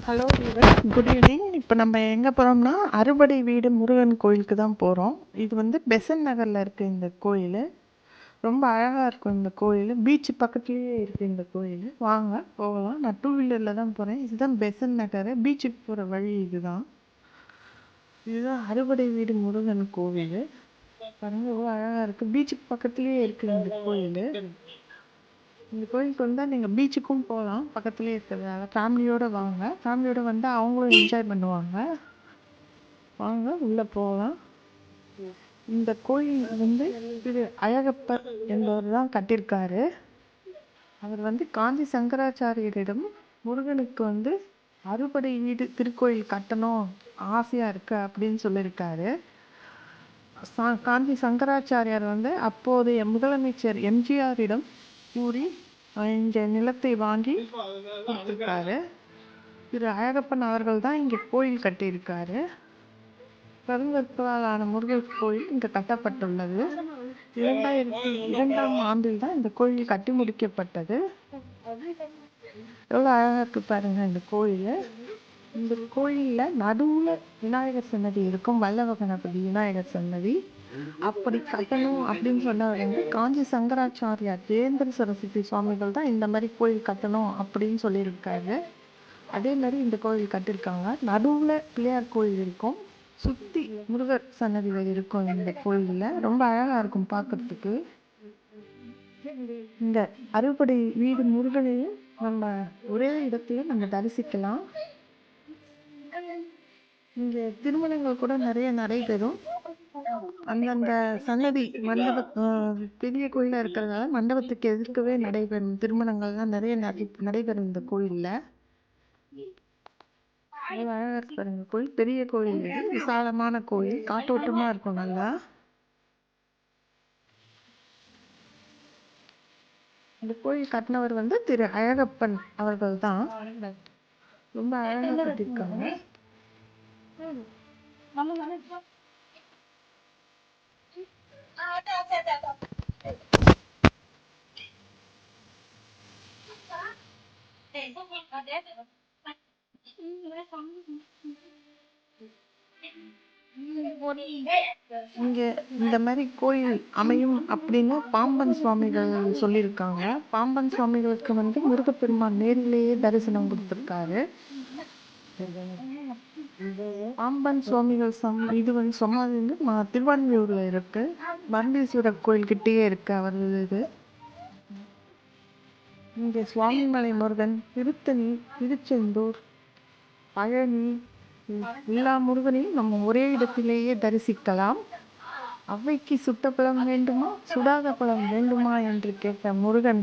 Hello viewer, good evening. இப்போ நம்ம எங்கே போகிறோம்னா அறுபடை வீடு முருகன் கோயிலுக்கு தான் போகிறோம். இது வந்து பெசன் நகரில் இருக்குது இந்த கோயில். ரொம்ப அழகாக இருக்கும் இந்த கோயில். பீச்சு பக்கத்துலேயே இருக்குது இந்த கோயில். வாங்க போகலாம். நான் 2 வீலரில் தான் போகிறேன். இதுதான் பெசன் நகர். பீச்சுக்கு போகிற வழி இதுதான். இதுதான் அறுபடை வீடு முருகன் கோவில். பாருங்க, எவ்வளோ அழகாக இருக்குது. பீச்சுக்கு பக்கத்துலேயே இருக்குது இந்த கோயில். இந்த கோயிலுக்கு வந்தால் நீங்கள் பீச்சுக்கும் போகலாம். பக்கத்துலேயே இருக்கிறதால ஃபேமிலியோடு வாங்க. ஃபேமிலியோடு வந்தால் அவங்களும் என்ஜாய் பண்ணுவாங்க. வாங்க உள்ளே போகலாம். இந்த கோயில் வந்து திரு அழகப்பர் என்பவர் தான் கட்டியிருக்காரு. அவர் வந்து காஞ்சி சங்கராச்சாரியரிடம் முருகனுக்கு வந்து அறுபடை வீடு திருக்கோயில் கட்டணும் ஆசையாக இருக்குது அப்படின்னு சொல்லியிருக்காரு. காஞ்சி சங்கராச்சாரியார் வந்து அப்போதைய முதலமைச்சர் எம்ஜிஆரிடம் கூறி இந்த நிலத்தை வாங்கி கொடுத்துருக்காரு. திரு அழகப்பன் அவர்கள் தான் இங்கே கோயில் கட்டியிருக்காரு. கருங்கற்களாலான முருகர் கோயில் இங்கே கட்டப்பட்டுள்ளது. 2002ஆம் ஆண்டில் தான் இந்த கோயில் கட்டி முடிக்கப்பட்டது. எவ்வளோ அழகாக இருக்கு பாருங்க இந்த கோயில். இந்த கோயிலில் நடுவில் விநாயகர் சன்னதி இருக்கும். வல்லவ கணபதி விநாயகர் சன்னதி. அப்படி கட்டணும் அப்படின்னு சொன்னவர் வந்து காஞ்சி சங்கராச்சாரியார் ஜெயேந்திர சரஸ்வதி சுவாமிகள் தான் இந்த மாதிரி கோயில் கட்டணும் அப்படின்னு சொல்லியிருக்காரு. அதே மாதிரி இந்த கோயில் கட்டியிருக்காங்க. நடுவில் பிள்ளையார் கோயில் இருக்கும். சுற்றி முருகர் சன்னதிகள் இருக்கும் இந்த கோயிலில். ரொம்ப அழகாக இருக்கும் பார்க்கறதுக்கு. இந்த அறுபடை வீடு முருகனையும் நம்ம ஒரே இடத்துல நம்ம தரிசிக்கலாம். இங்கே திருமணங்கள் கூட நிறைய நடைபெறும். அந்தந்த சன்னதி பெரிய கோயிலாக இருக்கிறதால மண்டபத்துக்கு எதிர்க்கவே நடைபெறும் திருமணங்கள்லாம் நிறைய நடைபெறும் இந்த கோயிலில். அழகாக இருப்பாருங்க கோயில். பெரிய கோயில், விசாலமான கோயில், காற்றோட்டமாக இருக்கும் நல்லா. இந்த கோயில் கட்டினவர் வந்து திரு அழகப்பன் அவர்கள் தான். ரொம்ப அழகாக கட்டியிருக்காங்க. இங்க இந்த மாதிரி கோயில் அமையும் அப்படின்னு பாம்பன் சுவாமிகள் சொல்லியிருக்காங்க. பாம்பன் சுவாமிகளுக்கு வந்து முருகப்பெருமான் நேரிலேயே தரிசனம் கொடுத்துருக்காரு. பாம்பன் சுவாமிகள் இது வந்து சொன்னது திருவான்மியூர்ல இருக்கு. பரமேஸ்வரர் கோயில் கிட்டேயே இருக்கு அவரது இது. இங்கே சுவாமிமலை முருகன், திருத்தணி, திருச்செந்தூர், பழனி எல்லா முருகனையும் நம்ம ஒரே இடத்திலேயே தரிசிக்கலாம். அவ்வைக்கு சுட்ட பழம் வேண்டுமா சுடாத பழம் வேண்டுமா என்று கேட்ட முருகன்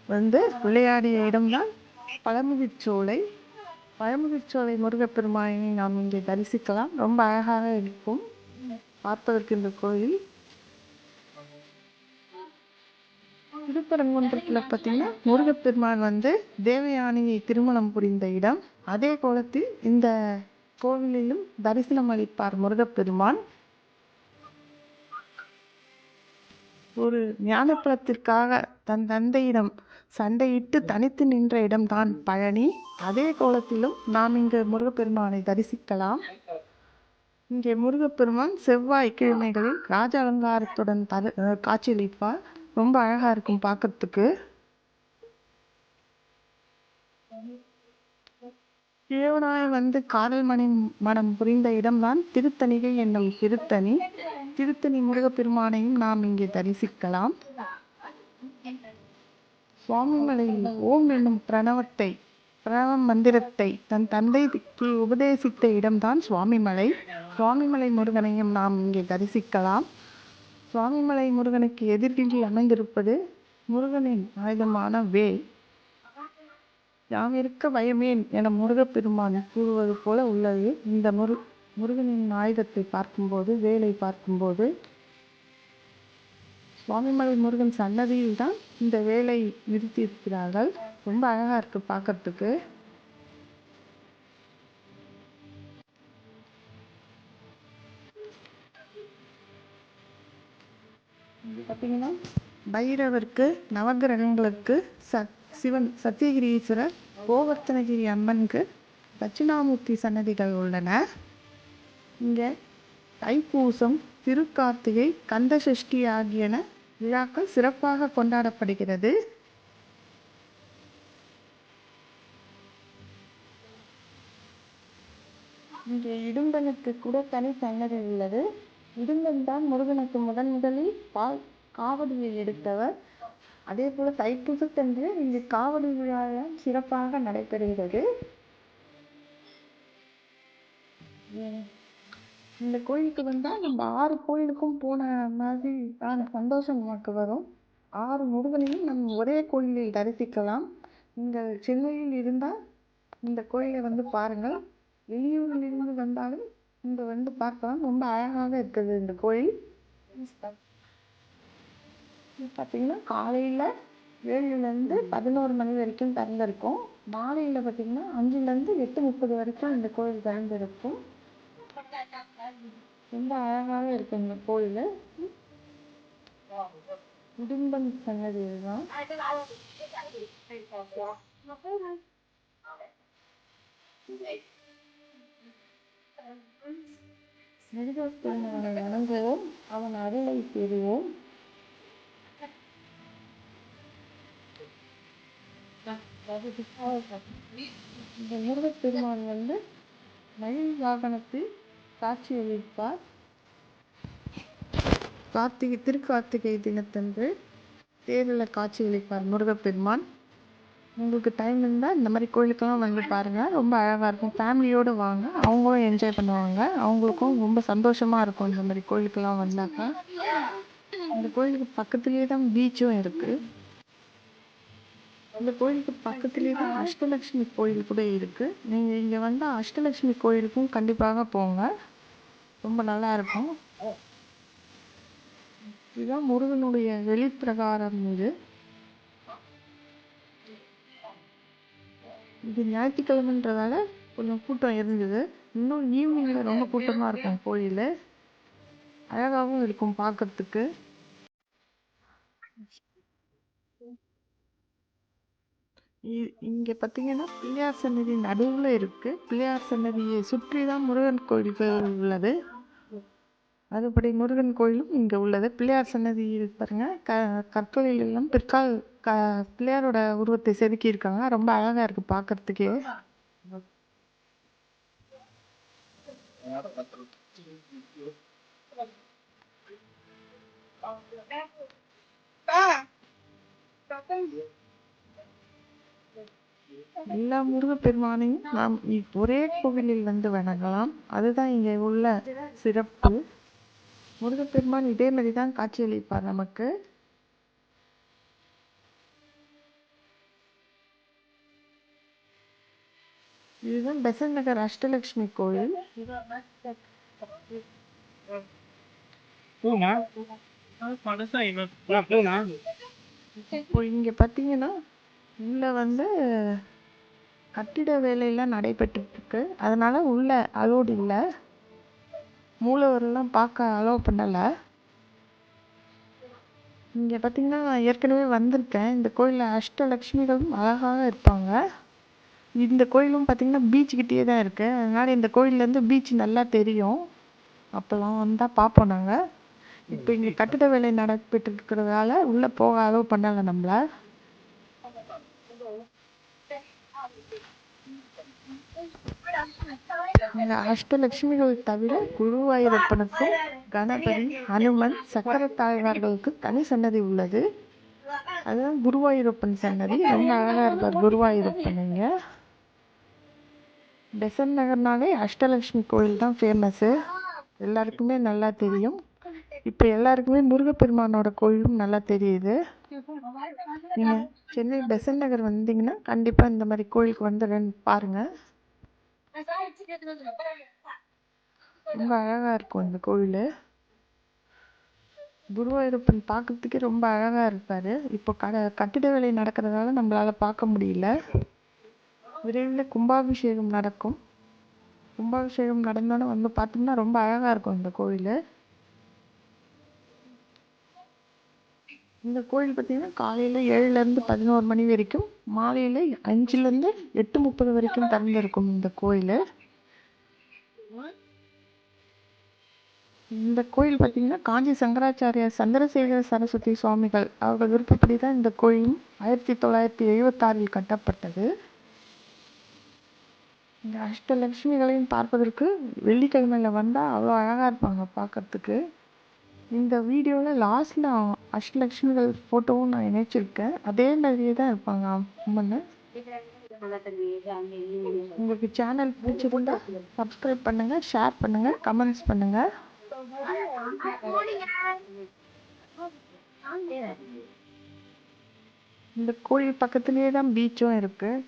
வந்து விளையாடிய இடம்தான் பழமுதிர்ச்சோலை. பழமுதிர்ச்சோலை முருகப்பெருமானை நாம் இங்கே தரிசிக்கலாம். ரொம்ப அழகாக இருக்கும் பார்ப்பதற்கு இந்த கோயில். திருப்பரங்குன்றத்தில் பார்த்தீங்கன்னா முருகப்பெருமான் வந்து தேவயானியை திருமணம் புரிந்த இடம். அதே கோலத்தில் இந்த கோவிலிலும் தரிசனம் அளிப்பார் முருகப்பெருமான். ஒரு ஞானப்பழத்திற்காக தன் தந்தையிடம் சண்டையிட்டு தனித்து நின்ற இடம்தான் பழனி. அதே கோலத்திலும் நாம் இங்கு முருகப்பெருமானை தரிசிக்கலாம். இங்கே முருகப்பெருமான் செவ்வாய்க்கிழமைகளில் ராஜ அலங்காரத்துடன் காட்சியளிப்பார். ரொம்ப அழகா இருக்கும் பார்க்கறதுக்கு. தேவனாய் வந்து காதல் மனம் புரிந்த இடம்தான் திருத்தணிகை என்னும் திருத்தணி. திருத்தணி முருகப்பெருமானையும் நாம் இங்கே தரிசிக்கலாம். சுவாமிமலையில் ஓம் என்னும் பிரணவ மந்திரத்தை தன் தந்தைக்கு உபதேசித்த இடம்தான் சுவாமிமலை. சுவாமிமலை முருகனையும் நாம் இங்கே தரிசிக்கலாம். சுவாமிமலை முருகனுக்கு எதிரில் அமைந்திருப்பது முருகனின் ஆயுதமான வேல். யாம் இருக்க பயமேன் என முருகப்பெருமான் கூறுவது போல உள்ளது. இந்த முருகனின் ஆயுதத்தை பார்க்கும்போது, வேலை பார்க்கும்போது, சுவாமிமலை முருகன் சன்னதியில் தான் இந்த வேலை நிறுத்தி இருக்கிறார்கள். ரொம்ப அழகா இருக்கு பார்க்கறதுக்கு. பார்த்தீங்கன்னா பைரவருக்கு, நவகிரகங்களுக்கு, சிவன் சத்தியகிரீஸ்வரர், கோவர்த்தனகிரி அம்மனுக்கு தட்சிணாமூர்த்தி சன்னதிகள் உள்ளன. இங்கே தைப்பூசம், திருக்கார்த்திகை, கந்தசஷ்டி ஆகியன விழாக்கள் சிறப்பாக கொண்டாடப்படுகிறது. இங்கே இடும்பனுக்கு கூட தனி சன்னதி உள்ளது. இடும்பன் தான் முருகனுக்கு முதலில் காவடியை எடுத்தவர். அதே போல தைப்பூசத்தன்று இங்கு காவடி விழா சிறப்பாக நடைபெறுகிறது. இந்த கோயிலுக்கு வந்தால் நம்ம 6 கோயிலுக்கும் போன மாதிரி சந்தோஷம் நமக்கு வரும். 6 முருகனையும் நம்ம ஒரே கோயிலில் தரிசிக்கலாம். நீங்கள் சென்னையில் இருந்தால் இந்த கோயிலை வந்து பாருங்கள். வெளியூரில் இருந்து வந்தாலும் இங்கே வந்து பார்க்கலாம். ரொம்ப அழகாக இருக்குது இந்த கோயில். பார்த்தீங்கன்னா காலையில் 7லேருந்து 11 மணி வரைக்கும் திறந்திருக்கும். மாலையில் பார்த்தீங்கன்னா 5லேருந்து 8:30 வரைக்கும் இந்த கோயில் திறந்திருக்கும். ரொம்ப அழகாக இருக்கு இந்த கோயில். இடும்பன் சன்னதி தான். முருகப்பெருமானை வணங்குவோம், அவன் அருளை பெறுவோம். இந்த முருகப்பெருமான் வந்து மயில் வாகனத்தில் காட்சியளிப்பார். திருக்கார்த்திகை தினத்தன்று தேரில் காட்சியளிப்பார் முருகப்பெருமான். உங்களுக்கு டைம் இருந்தால் இந்த மாதிரி கோயிலுக்கெல்லாம் வந்து பாருங்கள். ரொம்ப அழகாக இருக்கும். ஃபேமிலியோடு வாங்க, அவங்களும் என்ஜாய் பண்ணுவாங்க. அவங்களுக்கும் ரொம்ப சந்தோஷமாக இருக்கும் இந்த மாதிரி கோயிலுக்கெல்லாம் வந்தாக்கா. இந்த கோயிலுக்கு பக்கத்துலேயே தான் பீச்சும் இருக்குது. இந்த கோயிலுக்கு பக்கத்துலேயே தான் அஷ்டலட்சுமி கோயில் கூட இருக்குது. நீங்கள் இங்கே வந்தால் அஷ்டலட்சுமி கோயிலுக்கும் கண்டிப்பாக போங்க. ரொம்ப நல்லா இருக்கும். இதுதான் முருகனுடைய வெளிப்பிரகாரம். இது ஞாயிற்றுக்கிழமைன்றதால கொஞ்சம் கூட்டம் இருந்தது. இன்னும் ஈவினிங்கில் ரொம்ப கூட்டமாக இருக்கும் கோயில். அழகாகவும் இருக்கும் பார்க்கறதுக்கு. இங்கே பார்த்தீங்கன்னா பிள்ளையார் சன்னதி நடுவில் இருக்குது. பிள்ளையார் சன்னதியை சுற்றி தான் முருகன் கோயில்கள் உள்ளது. அதுபடி முருகன் கோயிலும் இங்கே உள்ளது. பிள்ளையார் சன்னதி பாருங்க, கற்களில் எல்லாம் பிள்ளையாரோட உருவத்தை செதுக்கியிருக்காங்க. ரொம்ப அழகாக இருக்குது பார்க்கறதுக்கே. எல்லா முருகப்பெருமானையும் நாம் ஒரே கோவிலில் வந்து வணங்கலாம். அதுதான் இங்கே உள்ள சிறப்பு. முருகப்பெருமான் இதே மாதிரி தான் காட்சியளிப்பார் நமக்கு. இதுதான் பெசன்ட் நகர் அஷ்டலட்சுமி கோயில். இப்போ இங்கே பார்த்தீங்கன்னா உள்ள வந்து கட்டிட வேலையெல்லாம் நடைபெற்றுட்டு இருக்கு. அதனால உள்ள அலோடு இல்லை. மூலவரெல்லாம் பார்க்க அலோவ் பண்ணலை. இங்கே பார்த்தீங்கன்னா நான் ஏற்கனவே வந்திருக்கேன். இந்த கோயிலில் அஷ்டலட்சுமிகளும் அழகாக இருப்பாங்க. இந்த கோயிலும் பார்த்தீங்கன்னா பீச்சுக்கிட்டே தான் இருக்குது. அதனால் இந்த கோயிலேருந்து பீச் நல்லா தெரியும். அப்போல்லாம் வந்தால் பார்ப்போம் நாங்கள். இப்போ இங்கே கட்டிட வேலை நடைபெற்று இருக்கிறதால உள்ளே போக அலோவ் பண்ணலை நம்மளை. அஷ்டலட்சுமிகள் தவிர குருவாயூரப்பனுக்கும் கணபதி, ஹனுமன், சக்கரத்தாழ்வார்களுக்கு தனி சன்னதி உள்ளது. அதுதான் குருவாயூரப்பன் சன்னதி. ரொம்ப அழகாக இருப்பார் குருவாயூரப்பன். இங்கே பெசன்ட் நகர்னாலே அஷ்டலட்சுமி கோயில் தான் ஃபேமஸ்ஸு. எல்லாருக்குமே நல்லா தெரியும். இப்போ எல்லாருக்குமே முருகப்பெருமானோட கோயிலும் நல்லா தெரியுது. நீங்கள் சென்னை பெசன்ட் நகர் வந்தீங்கன்னா கண்டிப்பாக இந்த மாதிரி கோயிலுக்கு வந்து பாருங்கள். ரொம்ப அழகாக இருக்கும் இந்த கோயில். குருவாயூரப்பன் பார்க்கறதுக்கே ரொம்ப அழகாக இருப்பார். இப்போ கட்டிட வேலை நடக்கிறதால நம்மளால் பார்க்க முடியல. விரைவில் கும்பாபிஷேகம் நடக்கும். கும்பாபிஷேகம் நடந்தோன்னே வந்து பார்த்தோம்னா ரொம்ப அழகாக இருக்கும் இந்த கோயில். இந்த கோயில் பார்த்தீங்கன்னா காலையில் 7லேருந்து 11 மணி வரைக்கும், மாலையில் 5லேருந்து 8:30 வரைக்கும் திறந்திருக்கும் இந்த கோயில். இந்த கோயில் பார்த்தீங்கன்னா காஞ்சி சங்கராச்சாரியார் சந்திரசேகர சரஸ்வதி சுவாமிகள் அவர்கள் விருப்பப்படி தான் இந்த கோயில் 1976 கட்டப்பட்டது. இந்த அஷ்டலட்சுமிகளையும் பார்ப்பதற்கு வெள்ளிக்கிழமையில் வந்தால் அவ்வளோ அழகாக இருப்பாங்க பார்க்கறதுக்கு. இந்த வீடியோவில் லாஸ்ட்டில் அஷ்டலட்சுமிகள் ஃபோட்டோவும் நான் இணைச்சிருக்கேன். அதே மாதிரியே தான் இருப்பாங்க அம்மன். உங்களுக்கு சேனல் பிடிச்சிருந்தா சப்ஸ்கிரைப் பண்ணுங்கள், ஷேர் பண்ணுங்கள், கமெண்ட்ஸ் பண்ணுங்கள். இந்த கோயில் பக்கத்துலேயே தான் பீச்சும் இருக்குது.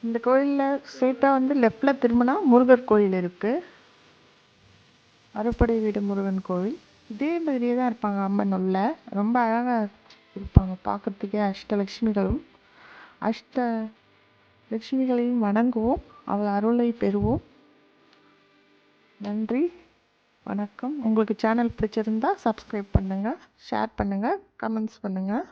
இந்த கோயிலில் ஸ்ட்ரெயிட்டாக வந்து லெஃப்டில் திரும்பினா முருகர் கோயில் இருக்குது. அறுபடை வீடு முருகன் கோவில். இதே மாதிரியே தான் இருப்பாங்க அம்மன் உள்ள. ரொம்ப அழகாக இருப்பாங்க பார்க்கறதுக்கே. அஷ்டலட்சுமிகளும் லட்சுமிகளையும் வணங்குவோம், அவள் அருளை பெறுவோம். நன்றி, வணக்கம். உங்களுக்கு சேனல் பிடிச்சிருந்தா சப்ஸ்கிரைப் பண்ணுங்கள், ஷேர் பண்ணுங்கள், கமெண்ட்ஸ் பண்ணுங்கள்.